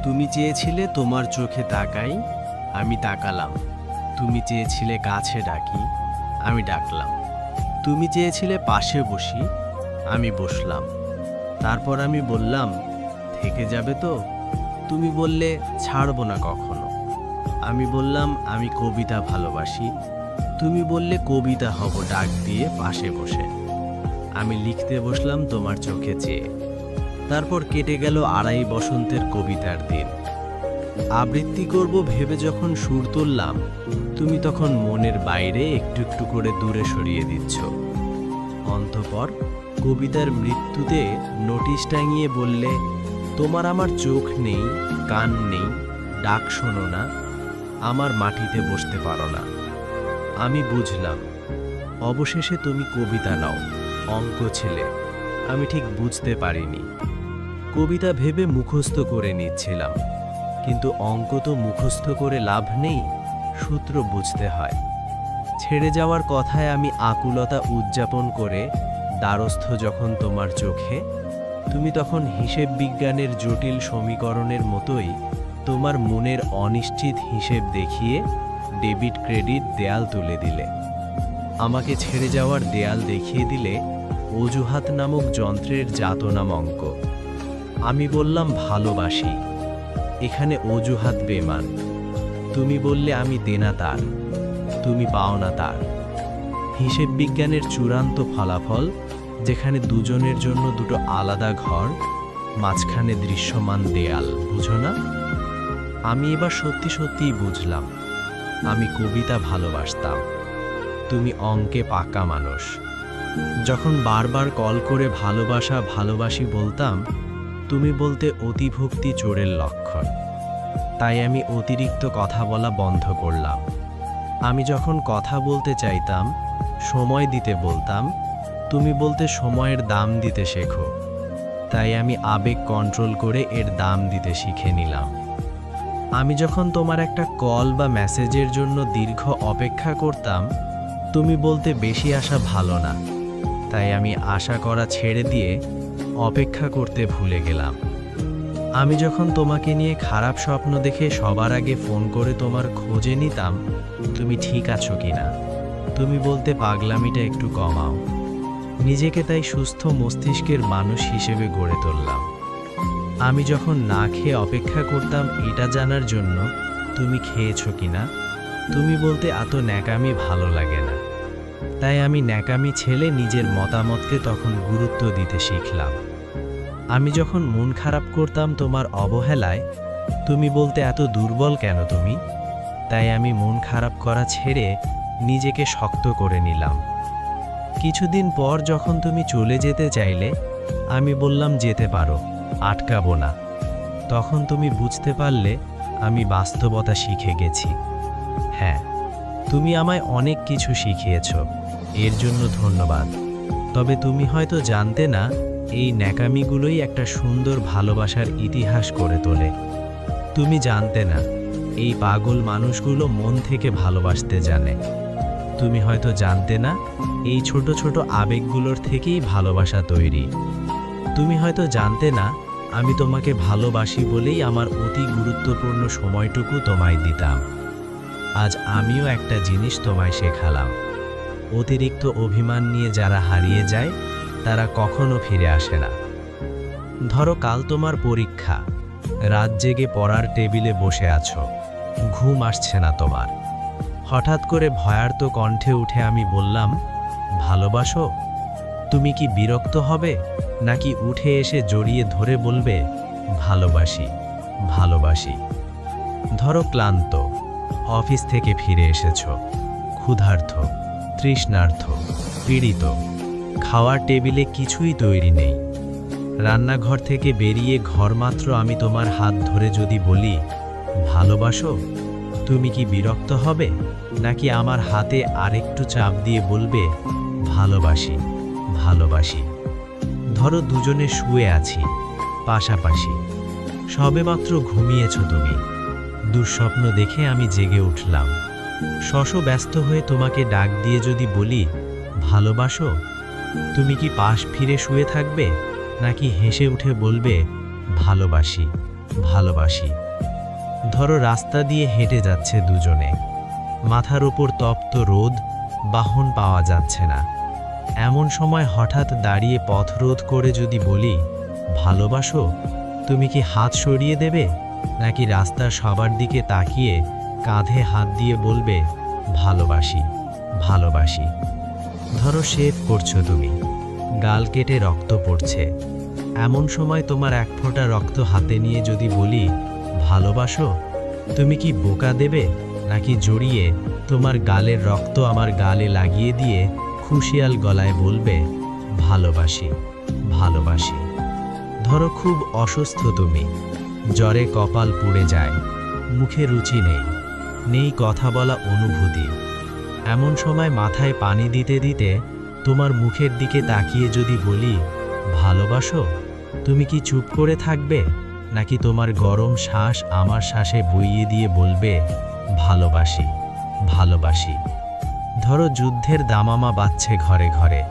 তুমি চেয়েছিলে তোমার চোখে তাকাই, আমি তাকালাম। তুমি চেয়েছিলে কাছে ডাকি, আমি ডাকলাম। তুমি চেয়েছিলে পাশে বসি, আমি বসলাম। তারপর আমি বললাম, থেকে যাবে তো? তুমি বললে, ছাড়বো না কখনো। আমি বললাম, আমি কবিতা ভালোবাসি। তুমি বললে, কবিতা হব ডাক দিয়ে পাশে বসে। আমি লিখতে বসলাম তোমার চোখে চেয়ে। তারপর কেটে গেল 2.5 বসন্তের কবিতার দিন। আবৃত্তি করব ভেবে যখন সুর তুললাম, তুমি তখন মনের বাইরে একটু একটু করে দূরে সরিয়ে দিচ্ছ। অন্তঃপর কবিতার মৃত্যুতে নোটিশ টাঙিয়ে বললে, তোমার আমার চোখ নেই, কান নেই, ডাক শোনো না, আমার মাটিতে বসতে পারো না। আমি বুঝলাম, অবশেষে তুমি কবিতা নাও, অঙ্ক ছেলে। আমি ঠিক বুঝতে পারিনি। কবিতা ভেবে মুখস্থ করে নিচ্ছিলাম, কিন্তু অঙ্ক তো মুখস্থ করে লাভ নেই, সূত্র বুঝতে হয়। ছেড়ে যাওয়ার কথায় আমি আকুলতা উদযাপন করে দ্বারস্থ যখন তোমার চোখে, তুমি তখন হিসেব বিজ্ঞানের জটিল সমীকরণের মতোই তোমার মনের অনিশ্চিত হিসেব দেখিয়ে ডেবিট ক্রেডিট দেয়াল তুলে দিলে। আমাকে ছেড়ে যাওয়ার দেয়াল দেখিয়ে দিলে অজুহাত নামক যন্ত্রের যাতনা অঙ্ক। আমি বললাম ভালোবাসি, এখানে অজুহাত বেমান। তুমি বললে আমি দেনা তার, তুমি পাও না তার। হিসেব বিজ্ঞানের চূড়ান্ত ফলাফল, যেখানে দুজনের জন্য দুটো আলাদা ঘর, মাঝখানে দৃশ্যমান দেয়াল, বুঝো না? আমি এবার সত্যি সত্যিই বুঝলাম, আমি কবিতা ভালোবাসতাম, তুমি অঙ্কে পাকা মানুষ। যখন বারবার কল করে ভালোবাসা ভালোবাসি বলতাম, তুমি বলতে অতিভক্তি চোরের লক্ষণ। তাই আমি অতিরিক্ত কথা বলা বন্ধ করলাম। আমি যখন কথা বলতে চাইতাম, সময় দিতে বলতাম, তুমি বলতে সময়ের দাম দিতে শেখো। তাই আমি আবেগ কন্ট্রোল করে এর দাম দিতে শিখে নিলাম। আমি যখন তোমার একটা কল বা মেসেজের জন্য দীর্ঘ অপেক্ষা করতাম, তুমি বলতে বেশি আশা ভালো না। তাই আমি আশা করা ছেড়ে দিয়ে অপেক্ষা করতে ভুলে গেলাম। আমি যখন তোমাকে নিয়ে খারাপ স্বপ্ন দেখে সবার আগে ফোন করে তোমার খোঁজে নিতাম, তুমি ঠিক আছো কিনা, তুমি বলতে পাগলামিটা একটু কমাও। নিজেকে তাই সুস্থ মস্তিষ্কের মানুষ হিসেবে গড়ে তুললাম। আমি যখন না খেয়ে অপেক্ষা করতাম এটা জানার জন্য তুমি খেয়েছো কিনা, তুমি বলতে এত ন্যাকামি ভালো লাগে না। তাই আমি ন্যাকামি ছেলে নিজের মতামতকে তখন গুরুত্ব দিতে শিখলাম। আমি যখন মন খারাপ করতাম তোমার অবহেলায়, তুমি বলতে এত দুর্বল কেন তুমি। তাই আমি মন খারাপ করা ছেড়ে নিজেকে শক্ত করে নিলাম। কিছুদিন পর যখন তুমি চলে যেতে চাইলে, আমি বললাম যেতে পারো, আটকাবো না। তখন তুমি বুঝতে পারলে আমি বাস্তবতা শিখে গেছি। হ্যাঁ, তুমি আমায় অনেক কিছু শিখিয়েছ, এর জন্য ধন্যবাদ। তবে তুমি হয়তো জানতে না, এই ন্যাকামিগুলোই একটা সুন্দর ভালোবাসার ইতিহাস করে তোলে। তুমি জানতে না, এই পাগল মানুষগুলো মন থেকে ভালোবাসতে জানে। তুমি হয়তো জানতে না, এই ছোট ছোট আবেগগুলোর থেকেই ভালোবাসা তৈরি। তুমি হয়তো জানতে না, আমি তোমাকে ভালোবাসি বলেই আমার অতি গুরুত্বপূর্ণ সময়টুকু তোমায় দিতাম। আজ আমিও একটা জিনিস তোমায় শেখালাম, অতিরিক্ত অভিমান নিয়ে যারা হারিয়ে যায়, তারা কখনো ফিরে আসে না। ধরো কাল তোমার পরীক্ষা, রাত জেগে পড়ার টেবিলে বসে আছো, ঘুম আসছে না তোমার। হঠাৎ করে ভয়ার্ত কণ্ঠে উঠে আমি বললাম, ভালোবাসো? তুমি কি বিরক্ত হবে, নাকি উঠে এসে জড়িয়ে ধরে বলবে, ভালোবাসি, ভালোবাসি? ধরো ক্লান্ত, অফিস থেকে ফিরে এসেছ, ক্ষুধার্ত, তৃষ্ণার্ত, পীড়িত, খাওয়ার টেবিলে কিছুই তৈরি নেই। রান্নাঘর থেকে বেরিয়ে ঘরমাত্র আমি তোমার হাত ধরে যদি বলি, ভালোবাসো? তুমি কি বিরক্ত হবে, নাকি আমার হাতে আরেকটু চাপ দিয়ে বলবে, ভালোবাসি, ভালোবাসি? ধরো দুজনে শুয়ে আছি পাশাপাশি, সবেমাত্র ঘুমিয়েছ তুমি। দুঃস্বপ্ন দেখে আমি জেগে উঠলাম। শশ ব্যস্ত হয়ে তোমাকে ডাক দিয়ে যদি বলি, ভালোবাসো? তুমি কি পাশ ফিরে শুয়ে থাকবে, নাকি হেসে উঠে বলবে, ভালোবাসি, ভালোবাসি। ধরো রাস্তা দিয়ে হেঁটে যাচ্ছে দুজনে, মাথার উপর তপ্ত রোদ, বাহন পাওয়া যাচ্ছে না। এমন সময় হঠাৎ দাঁড়িয়ে পথ রোধ করে যদি বলি ভালোবাসো, তুমি কি হাত সরিয়ে দেবে, নাকি রাস্তার সবার দিকে তাকিয়ে কাঁধে হাত দিয়ে বলবে ভালোবাসি, ভালোবাসি? ধরো শেভ করছো তুমি, গাল কেটে রক্ত পড়ছে। এমন সময় তোমার এক ফোঁটা রক্ত হাতে নিয়ে যদি বলি ভালোবাসো, তুমি কি বোকা দেবে, নাকি জড়িয়ে তোমার গালের রক্ত আমার গালে লাগিয়ে দিয়ে খুশিয়াল গলায় বলবে ভালোবাসি, ভালোবাসি? ধরো খুব অসুস্থ তুমি, জ্বরে কপাল পুড়ে যায়, মুখে রুচি নেই, নেই কথা বলা অনুভূতি। এমন সময় মাথায় পানি দিতে দিতে তোমার মুখের দিকে তাকিয়ে যদি বলি ভালোবাসো, তুমি কি চুপ করে থাকবে, নাকি তোমার গরম শ্বাস আমার শ্বাসে বইয়ে দিয়ে বলবে ভালোবাসি, ভালোবাসি? ধরো যুদ্ধের দামামা বাজছে ঘরে ঘরে,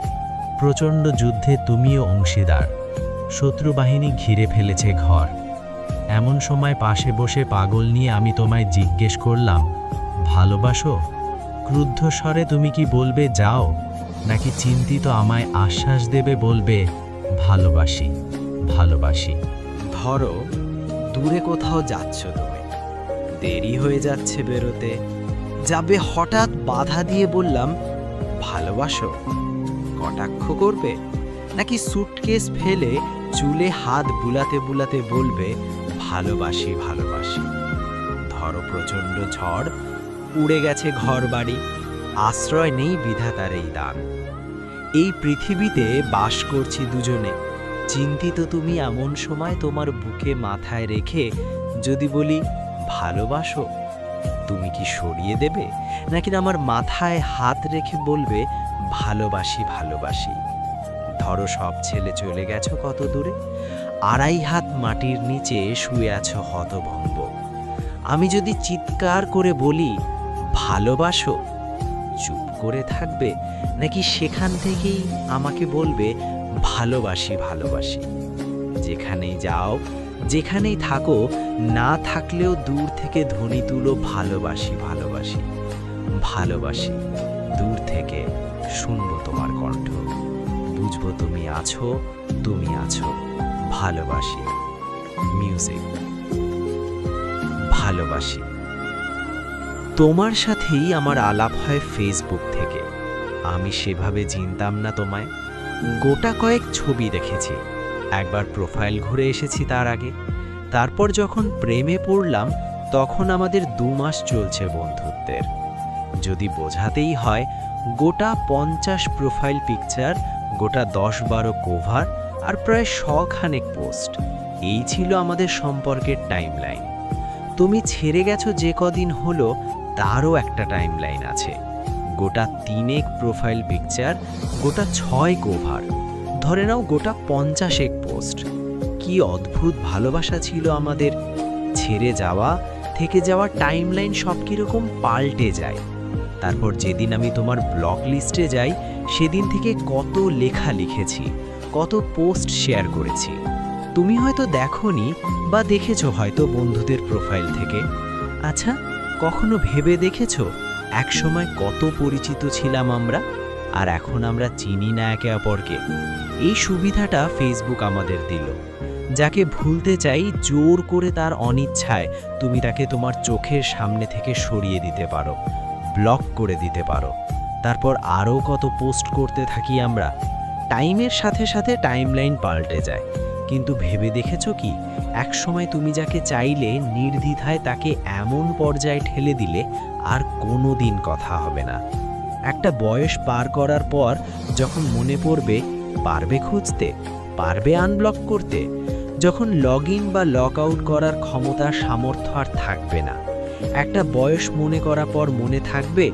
প্রচণ্ড যুদ্ধে তুমিও অংশীদার, শত্রু বাহিনী ঘিরে ফেলেছে ঘর। এমন সময় পাশে বসে পাগল নিয়ে আমি তোমায় জিজ্ঞেস করলাম ভালোবাসো, ক্রুদ্ধ স্বরে তুমি কি বলবে যাও, নাকি চিন্তিত আমায় আশ্বাস দেবে বলবে ভালোবাসি, ভালোবাসি? ধরো দূরে কোথাও যাচ্ছ তুমি, দেরি হয়ে যাচ্ছে বেরোতে, যাবে হঠাৎ বাধা দিয়ে বললাম ভালোবাসো, কটাক্ষ করবে, নাকি সুটকেস ফেলে চুলে হাত বুলাতে বুলাতে বলবে ভালোবাসি, ভালোবাসি? ধরো প্রচণ্ড ঝড়, উড়ে গেছে ঘর বাড়ি, আশ্রয় নেই বিধাতার এই দান। এই পৃথিবীতে বাস করছি দুজনে, চিন্তিত তুমি এমন সময় তোমার বুকে মাথায় রেখে যদি বলি ভালোবাসো, তুমি কি সরিয়ে দেবে, নাকি আমার মাথায় হাত রেখে বলবে ভালোবাসি, ভালোবাসি? ধরো সব ছেলে চলে গেছো কত দূরে, 2.5 হাত মাটির নিচে শুয়ে আছো হতভম্ব। আমি যদি চিৎকার করে বলি ভালোবাসো, চুপ করে থাকবে, নাকি সেখান থেকেই আমাকে বলবে ভালোবাসি, ভালোবাসি? যেখানেই যাও, যেখানেই থাকো, না থাকলেও দূর থেকে ধ্বনি তুলো ভালোবাসি, ভালোবাসি, ভালোবাসি। দূর থেকে শুনবো তোমার কণ্ঠ, বুঝবো তুমি আছো, তুমি আছো। ভালোবাসি। মিউজিক। ভালোবাসি। তোমার সাথেই আমার আলাপ হয় ফেসবুক থেকে। আমি সেভাবে চিনতাম না তোমায়। গোটা কয়েক ছবি দেখেছি, একবার প্রোফাইল ঘুরে এসেছি তার আগে। তারপর যখন প্রেমে পড়লাম তখন আমাদের 2 মাস চলছে বন্ধুত্বের। যদি বোঝাতেই হয়, গোটা 50 প্রোফাইল পিকচার, গোটা 10-12 কোভার আর প্রায় 100 খানেক পোস্ট। এই ছিল আমাদের সম্পর্কের টাইমলাইন। তুমি ছেড়ে গেছো যে কদিন হলো তারও একটা টাইমলাইন আছে। গোটা 3 প্রোফাইল পিকচার, গোটা 6 কোভার, ধরে নাও গোটা 50 পোস্ট। কি অদ্ভুত ভালোবাসা ছিল আমাদের। ছেড়ে যাওয়া, থেকে যাওয়া টাইমলাইন সব কিরকম পাল্টে যায়। তারপর যেদিন আমি তোমার ব্লক লিস্টে যাই, সেদিন থেকে কত লেখা লিখেছি, কত পোস্ট শেয়ার করেছি। তুমি হয়তো দেখোনি বা দেখেছো হয়তো বন্ধুদের প্রোফাইল থেকে। আচ্ছা, কখনো ভেবে দেখেছো একসময় কত পরিচিত ছিলাম আমরা, আর এখন আমরা চিনি না একে অপরকে? এই সুবিধাটা ফেসবুক আমাদের দিল। যাকে ভুলতে চাই, জোর করে তার অনিচ্ছায় তুমি তাকে তোমার চোখের সামনে থেকে সরিয়ে দিতে পারো, ব্লক করে দিতে পারো। তারপর আরও কত পোস্ট করতে থাকি আমরা। টাইমের সাথে সাথে টাইমলাইন পাল্টে যায়, কিন্তু ভেবে দেখেছো কি, একসময় তুমি যাকে চাইলে নির্দ্বিধায় তাকে এমন পর্যায়ে ঠেলে দিলে আর কোনো দিন কথা হবে না। একটা বয়স পার করার পর যখন মনে পড়বে, পারবে খুঁজতে, পারবে আনব্লক করতে। যখন লগ ইন বা লক আউট করার ক্ষমতা, সামর্থ্য আর থাকবে না। একটা বয়স মনে করার পর মনে থাকবে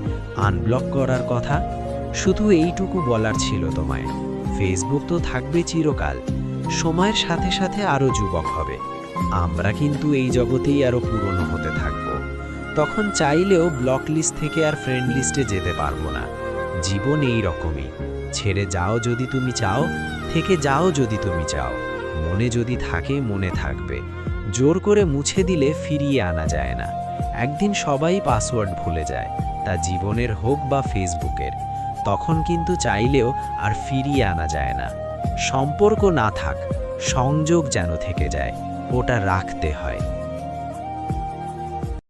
আনব্লক করার কথা। শুধু এইটুকু বলার ছিল তোমায়, ফেসবুক তো থাকবে চিরকাল, সময়ের সাথে সাথে আরও যুবক হবে। আমরা কিন্তু এই জগতেই আরও পুরনো হতে থাকবো। তখন চাইলেও ব্লক লিস্ট থেকে আর ফ্রেন্ড লিস্টে যেতে পারবো না। জীবন এই রকমই। ছেড়ে যাও যদি তুমি চাও, থেকে যাও যদি তুমি চাও। মনে যদি থাকে মনে থাকবে, জোর করে মুছে দিলে ফিরিয়ে আনা যায় না। একদিন সবাই পাসওয়ার্ড ভুলে যায়, তা জীবনের হোক বা ফেসবুকের। তখন কিন্তু চাইলেও আর ফিরিয়ে আনা যায় না। সম্পর্ক না থাক, সংযোগ যেন থেকে যায়, ওটা রাখতে হয়।